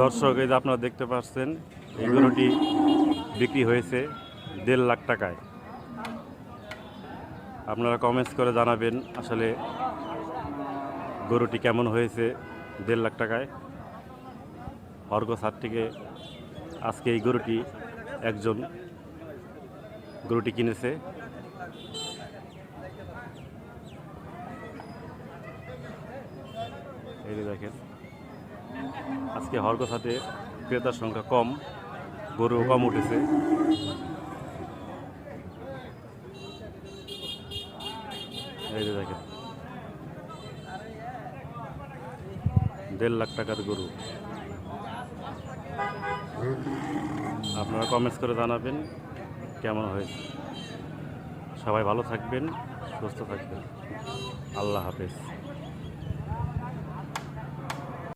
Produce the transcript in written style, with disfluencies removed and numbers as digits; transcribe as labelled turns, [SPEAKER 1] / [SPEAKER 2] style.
[SPEAKER 1] দর্শক, এই যে আপনারা দেখতে পাচ্ছেন, এই গরুটি বিক্রি হয়েছে 1.5 লাখ টাকায়। আপনারা কমেন্টস করে জানাবেন আসলে গরুটি কেমন হয়েছে 1.5 লাখ টাকায়। হরগোছ হাট থেকে আজকে এই গরুটি একজন গরুটি কিনেছে। এই যে দেখেন, আজকে হরগোছ হাটে ক্রেতার সংখ্যা কম, গরু কম উঠেছে। এই যে দেখেন, 1.5 লাখ টাকার গরু। আপনারা কমেন্টস করে জানাবেন কেমন হয়েছে। সবাই ভালো থাকবেন, সুস্থ থাকবেন। আল্লাহ হাফেজ।